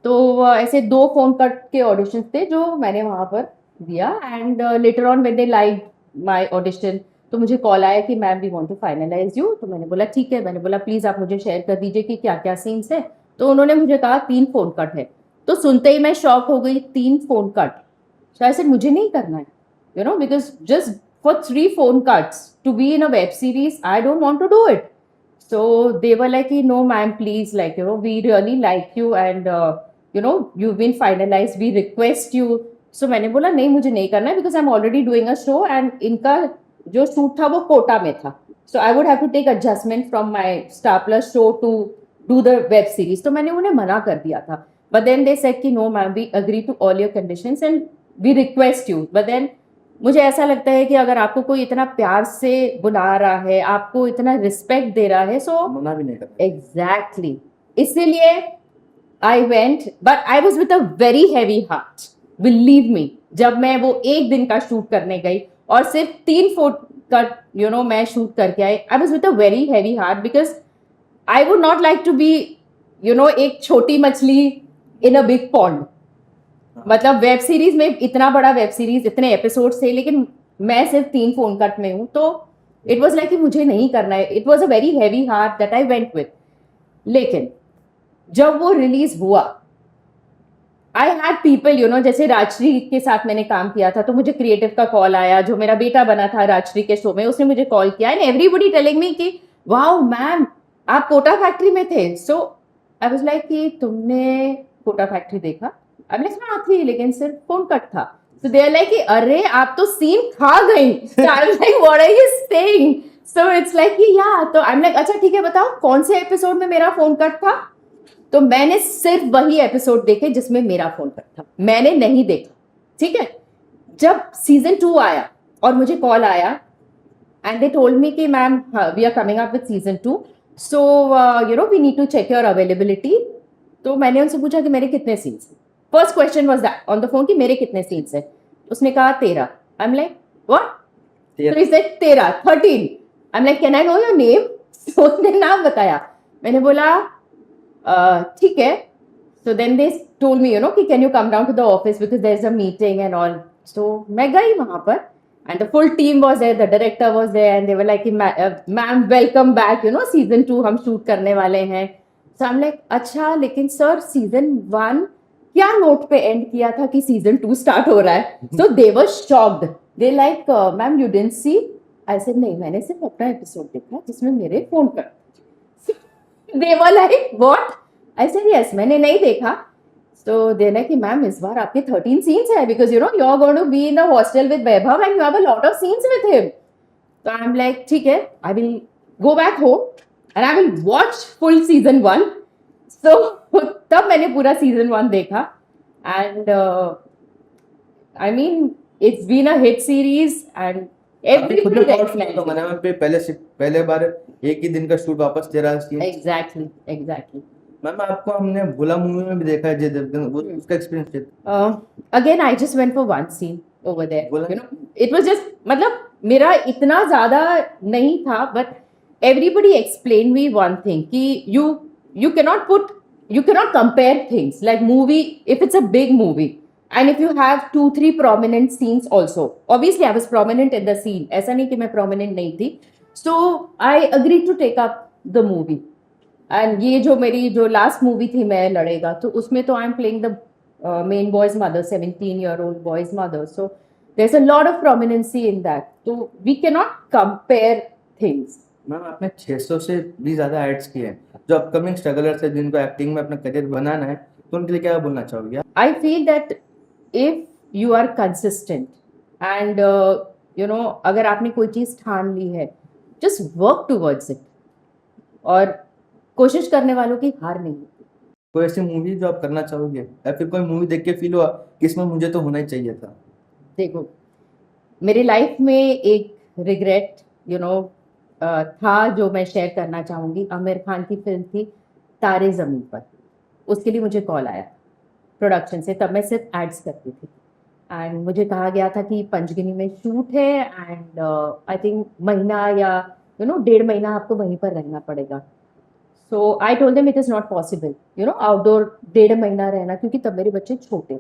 [SPEAKER 2] तो ऐसे 2 फोन कट के ऑडिशंस थे जो मैंने वहाँ पर दिया, and later on when they like my audition, तो मुझे कॉल आया कि ma'am we want to finalise you. तो मैंने बोला ठीक है, मैंने बोला प्लीज आप मुझे शेयर कर दीजिए कि क्या क्या सीन्स है। तो उन्होंने मुझे कहा 3 फोन कट है। तो सुनते ही मैं शॉक हो गई, 3 फोन कट, शायद मुझे नहीं करना है, because just for 3 phone cuts to be in a web series, I don't want to do it. So they were like, no ma'am, please, like, we really like you, and you've been finalized, we request you. So मैंने बोला नहीं, मुझे नहीं करना है, because I'm already doing a show, and इनका जो shoot था वो कोटा में था, so I would have to take adjustment from my Star Plus show to do the web series. तो मैंने उन्हें मना कर दिया था, but then they said कि no ma'am, we agree to all your conditions and we request you. But then मुझे ऐसा लगता है कि अगर आपको कोई इतना प्यार से बुला रहा है, आपको इतना रिस्पेक्ट दे रहा है, सो
[SPEAKER 1] मना भी नहीं करता।
[SPEAKER 2] एग्जैक्टली, इसीलिए I went, but I was with a very heavy heart, believe me. जब मैं वो 1 दिन का शूट करने गई और सिर्फ 3 फुट का मैं शूट करके आई, I was with a very heavy heart, because I would not like to be एक छोटी मछली इन अ बिग पॉन्ड। मतलब वेब सीरीज में, इतना बड़ा वेब सीरीज, इतने एपिसोड थे, लेकिन मैं सिर्फ 3 फोन कट में हूँ, तो इट वॉज लाइक कि मुझे नहीं करना है। It was a very heavy heart that I went with. लेकिन जब वो रिलीज हुआ, आई हैड पीपल, जैसे राजश्री के साथ मैंने काम किया था, तो मुझे क्रिएटिव का कॉल आया, जो मेरा बेटा बना था राजश्री के शो में, उसने मुझे कॉल किया, एंड एवरीबडी टेलिंग मी कि वाओ मैम, आप कोटा फैक्ट्री में थे। सो आई वाज लाइक कि तुमने कोटा फैक्ट्री देखा? आई लाइक हाँ थी, लेकिन सिर्फ फोन कट था। सो दे आर लाइक कि अरे आप तो सीन खा गई। So I am like what are you saying? So it's like कि या, तो आई एम लाइक अच्छा ठीक है बताओ कौन से एपिसोड में मेरा फोन कट था? तो मैंने सिर्फ वही एपिसोड देखे जिसमें मेरा फोन कट था, मैंने नहीं देखा। ठीक है, जब सीजन 2 आया और मुझे कॉल आया and they told me कि ma'am we are coming up with season 2, so you know we need to check your availability। तो मैंने उनसे पूछा कि मेरे कितने scenes, first question was that on the phone कि मेरे कितने सीन्स है। उसने कहा 13। I am like what? तो he said 13, 13। I am like can I know your name? तो उसने नाम बताया। मैंने बोला ठीक है। So then they told me, you know, कि can you come down to the office because there's a meeting and all. So मैं गई वहाँ पर and the full team was there, the director was there and they were like, ma'am welcome back, you know, season 2 हम shoot करने वाले हैं। So I'm like अच्छा, लेकिन सर season 1 क्या नोट पे एंड किया था कि season 2 स्टार्ट हो रहा है? So they were shocked. They like ma'am you didn't see? I said नहीं, मैंने सिर्फ अपना एपिसोड देखा जिसमें मेरे फोन कर। They were like what? I said yes, मैंने नहीं देखा। So they're like कि मैम इस बार आपके 13 scenes है because you know you're going to be in the hostel with Vaibhav and you have a lot of scenes with him। So I'm like ठीक है, I will go back home and I will watch full season 1। So तब मैंने पूरा season 1 देखा and I mean it's been a hit series and everybody recognized
[SPEAKER 1] तो मैंने पे पहले बार एक ही दिन का शूट वापस 13 सीन।
[SPEAKER 2] exactly।
[SPEAKER 1] मैम आपको हमने भूला मूवी में भी देखा है, जय देवगन, वो उसका experience
[SPEAKER 2] again I just went for one scene over there,
[SPEAKER 1] बोला?
[SPEAKER 2] you know, it was just मतलब मेरा इतना ज्यादा नहीं था, but everybody explained me one thing कि you cannot compare things like movie if it's a big movie and if you have 2-3 prominent scenes also। Obviously I was prominent in the scene, ऐसा नहीं कि मैं prominent नहीं थी। So I agreed to take up the movie and ये जो मेरी जो लास्ट मूवी थी मैं लड़ेगा, तो उसमें तो I am playing the main boys mother, 17-year-old boys mother. So there is a lot of prominency in that, तो we can not compare things.
[SPEAKER 1] Ma'am आपने 600 से भी ज्यादा एड्स किए हैं, जो अपकमिंग स्ट्रगलर्स है जिनको एक्टिंग में अपना करियर बनाना है, तो उनके लिए क्या बोलना चाहोगे?
[SPEAKER 2] I feel that if you are consistent and you know अगर आपने कोई चीज ठान ली है, जस्ट वर्क टूवर्ड्स इट, और कोशिश करने वालों की हार नहीं होती।
[SPEAKER 1] कोई ऐसी मूवी जो आप करना चाहोगे या फिर कोई मूवी देख के फील हुआ कि इसमें मुझे तो होना ही चाहिए था?
[SPEAKER 2] देखो मेरी लाइफ में एक रिग्रेट यू नो था जो मैं शेयर करना चाहूँगी। आमिर खान की फिल्म थी तारे ज़मीन पर, उसके लिए मुझे कॉल आया प्रोडक्शन से, तब मैं सिर्फ एड्स करती थी एंड मुझे कहा गया था कि पंचगिनी में शूट है एंड आई थिंक महीना या यू नो 1.5 महीना आपको वहीं पर रहना पड़ेगा। So I told them it is not possible you know outdoor 1.5 महीना रहना, क्योंकि तब मेरे बच्चे छोटे थे।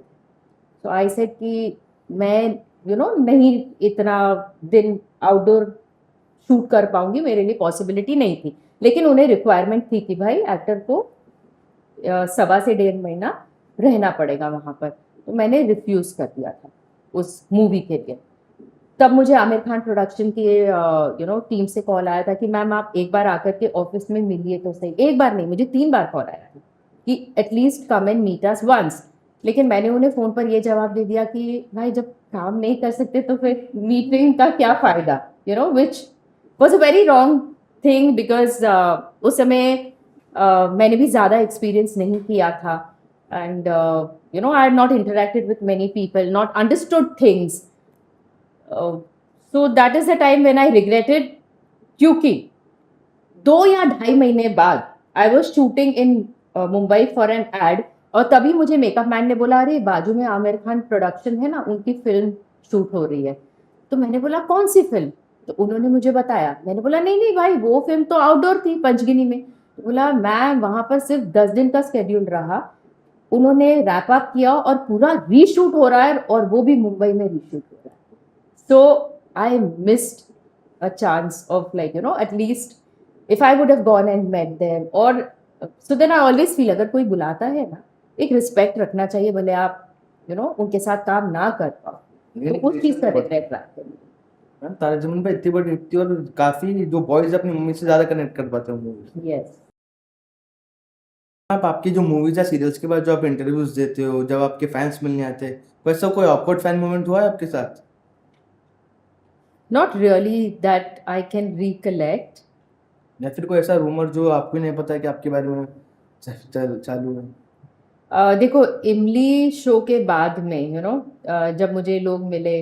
[SPEAKER 2] सो आई सेड कि मैं यू नो नहीं इतना दिन आउटडोर शूट कर पाऊंगी, मेरे लिए पॉसिबिलिटी नहीं थी, लेकिन उन्हें रिक्वायरमेंट थी कि भाई एक्टर को 1.25 से 1.5 महीना रहना पड़ेगा वहाँ पर। तो मैंने रिफ्यूज कर दिया था उस मूवी के लिए। तब मुझे आमिर खान प्रोडक्शन की यू नो टीम से कॉल आया था कि मैम आप एक बार आकर के ऑफिस में मिलिए तो सही। एक बार नहीं, मुझे 3 बार कॉल आया था कि at least come and meet us once, लेकिन मैंने उन्हें फ़ोन पर ये जवाब दे दिया कि भाई जब काम नहीं कर सकते तो फिर मीटिंग का क्या फ़ायदा, you know, which was a very wrong thing because उस समय मैंने भी ज़्यादा एक्सपीरियंस नहीं किया था and you know I had not interacted with many people, not understood things. So that is the time when I regretted, क्योंकि 2 या 2.5 महीने बाद I was shooting in Mumbai for an ad, और तभी मुझे मेकअप मैन ने बोला अरे बाजू में आमिर खान प्रोडक्शन है ना, उनकी फिल्म शूट हो रही है। तो मैंने बोला कौन सी फिल्म? तो उन्होंने मुझे बताया। मैंने बोला नहीं नहीं भाई वो फिल्म तो आउटडोर थी पंचगिनी में। तो बोला मैं वहाँ पर सिर्फ 10 दिन का स्केड्यूल रहा, उन्होंने रैप अप किया और पूरा रीशूट हो रहा है, और वो भी मुंबई में रीशूट हो रहा है। So I missed a chance of like you know at least if I would have gone and met them, और so then I always feel अगर कोई बुलाता है ना, एक रिस्पेक्ट रखना चाहिए, भले आप यू नो उनके साथ काम ना कर पाओ, तो उस चीज़ का रिग्रेट रखते हैं।
[SPEAKER 1] मैम तारा ज़मीन पर इतनी बड़ी हिट थी और काफ़ी जो बॉयज़ अपनी मम्मी से ज़्यादा कनेक्ट कर पाते हैं मूवी।
[SPEAKER 2] यस।
[SPEAKER 1] आप आपकी जो मूवीज़ या सीरियल्स के बाद जो आप इंटरव्यूज़ देते हो, जब आपके फैन्स मिलने आते हैं, वैसा कोई ऑकवर्ड फैन मोमेंट हुआ है आपके साथ?
[SPEAKER 2] Not really that I can recollect.
[SPEAKER 1] या फिर कोई ऐसा रूमर जो आपको ही नहीं पता है कि आपके बारे में चालू है?
[SPEAKER 2] देखो, इमली शो के बाद में जब मुझे लोग मिले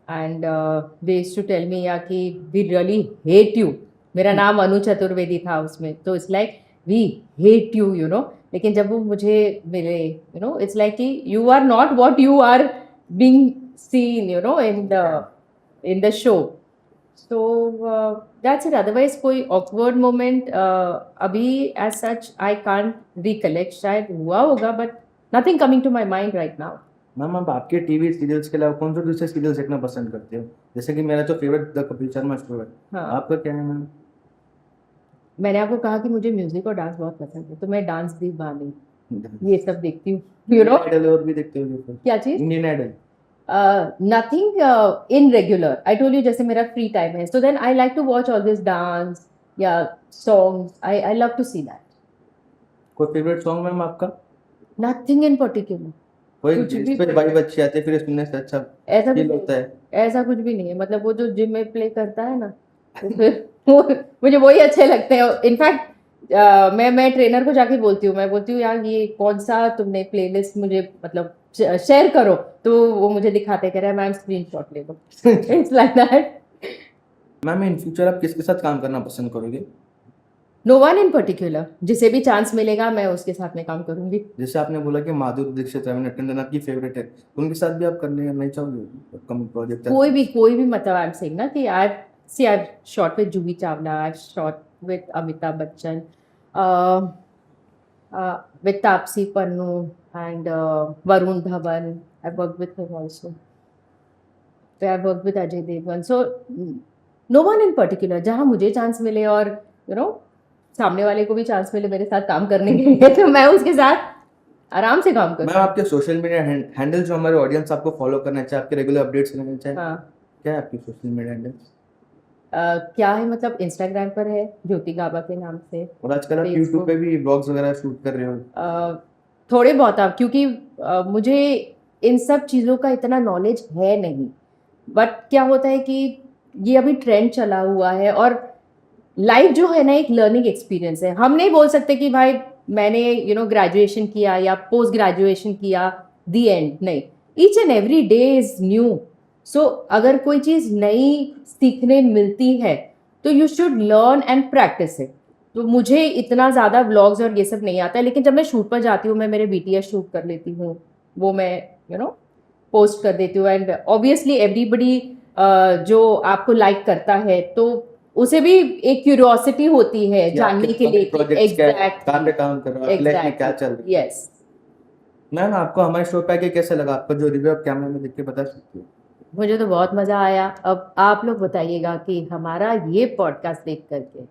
[SPEAKER 2] and they used to tell me या कि वी रियली हेट यू। मेरा नाम अनु चतुर्वेदी था उसमें, तो it's like we hate you लेकिन जब वो मुझे मिले इट्स लाइक कि you are not what you are being seen in the show. So that's it. Otherwise कोई ऑकवर्ड मोमेंट अभी as such I can't recollect. शायद हुआ होगा but nothing coming to my mind right now.
[SPEAKER 1] Ma'am आप आपके TV serials के अलावा कौन से दूसरे सीरियल्स देखना पसंद करते हो? जैसे कि मेरा तो favourite the Kapil Sharma show है।
[SPEAKER 2] हाँ,
[SPEAKER 1] आपका क्या है मैम?
[SPEAKER 2] मैंने आपको कहा कि मुझे म्यूजिक और डांस बहुत पसंद है, तो मैं डांस दीवानी ये सब देखती हूँ
[SPEAKER 1] इंडियन आइडल और भी देखते हो फिर?
[SPEAKER 2] क्या चीज?
[SPEAKER 1] Indian Idol?
[SPEAKER 2] Nothing in regular. I told you जैसे मेरा फ्री टाइम है, so then I like to watch all this dance या songs. I love to see that.
[SPEAKER 1] कोई फेवरेट सॉन्ग मैम आपका?
[SPEAKER 2] Nothing in particular.
[SPEAKER 1] कोई
[SPEAKER 2] कुछ
[SPEAKER 1] जिस
[SPEAKER 2] भी
[SPEAKER 1] पे वाइब अच्छी आती है फिर सुनने से अच्छा
[SPEAKER 2] ऐसा कुछ
[SPEAKER 1] फील
[SPEAKER 2] नहीं,
[SPEAKER 1] होता है?
[SPEAKER 2] ऐसा कुछ भी नहीं है। मतलब वो जो जिम में प्ले करता है ना, तो फिर वो मुझे वही अच्छे लगते हैं। इनफैक्ट मैं ट्रेनर को जाके बोलती हूँ, मैं बोलती हूँ यार ये कौन सा तुमने प्लेलिस्ट मुझे मतलब शेयर करो, तो वो मुझे दिखाते, कह रहा है मैम स्क्रीनशॉट ले लो। It's like that.
[SPEAKER 1] Ma'am in future आप किसके साथ काम करना पसंद करोगे?
[SPEAKER 2] नो वन इन पर्टिकुलर, जिसे भी चांस मिलेगा मैं उसके साथ में काम करूंगी।
[SPEAKER 1] जैसे आपने बोला कि माधुरी दीक्षित, रवीना टंडन आपकी फेवरेट है, तो उनके साथ भी आप करने नहीं चाहोगे कम प्रोजेक्ट?
[SPEAKER 2] कोई भी मतलब आई एम सेइंग ना कि आई shot with Juhi Chawla, I shot with Amitabh Bachchan, with Taapsee Pannu and Varun Dhawan. I've worked with him also. I've worked with Ajay Devgan. So no one in particular. जहाँ मुझे चांस मिले और सामने वाले को भी चांस मिले मेरे साथ काम करने के लिए, तो मैं उसके साथ आराम से काम
[SPEAKER 1] मैम
[SPEAKER 2] करूँ।
[SPEAKER 1] आपके सोशल मीडिया हैंडल जो हमारे ऑडियंस आपको फॉलो करना चाहे, आपके रेगुलर अपडेट्स लेना चाहे,
[SPEAKER 2] हाँ,
[SPEAKER 1] क्या है आपकी सोशल मीडिया हैंडल्स?
[SPEAKER 2] क्या है मतलब इंस्टाग्राम पर है ज्योति गाबा के नाम से।
[SPEAKER 1] और आजकल आप
[SPEAKER 2] Facebook।
[SPEAKER 1] यूट्यूब पे भी व्लॉग्स वगैरह शूट कर रहे हो?
[SPEAKER 2] थोड़े बहुत आप, क्योंकि मुझे इन सब चीज़ों का इतना नॉलेज है नहीं, बट क्या होता है कि ये अभी ट्रेंड चला हुआ है और लाइफ जो है ना एक लर्निंग एक्सपीरियंस है। हम नहीं बोल सकते कि भाई मैंने ग्रेजुएशन किया या पोस्ट ग्रेजुएशन किया, द एंड नहीं। Each and every day is new. So अगर कोई चीज़ नई सीखने मिलती है तो you should learn and practise it. तो मुझे इतना ज़्यादा व्लॉग्स और ये सब नहीं आता है, लेकिन जब मैं शूट पर जाती हूँ, मैं मेरे BTS शूट कर लेती हूँ, वो मैं पोस्ट कर देती हूँ। एंड ऑब्वियसली एवरीबडी जो आपको लाइक करता है तो उसे भी एक क्यूरियोसिटी होती है
[SPEAKER 1] कि
[SPEAKER 2] जानने
[SPEAKER 1] आपके
[SPEAKER 2] के लिए कि
[SPEAKER 1] प्रोजेक्ट्स क्या कहाँ पे काम कर रहे हो, आपकी लाइफ में क्या चल रहा है?
[SPEAKER 2] यस।
[SPEAKER 1] मैम आपको हमारे शो पे आके कैसा लगा? आपका जो रिव्यू आप कैमरा में देख के बता सकते हो?
[SPEAKER 2] मुझे तो बहुत मज़ा आया। अब आप लोग बताइएगा कि हमारा ये पॉडकास्ट देख करके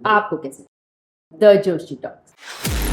[SPEAKER 2] आपको कैसे द जोशी टॉक्स।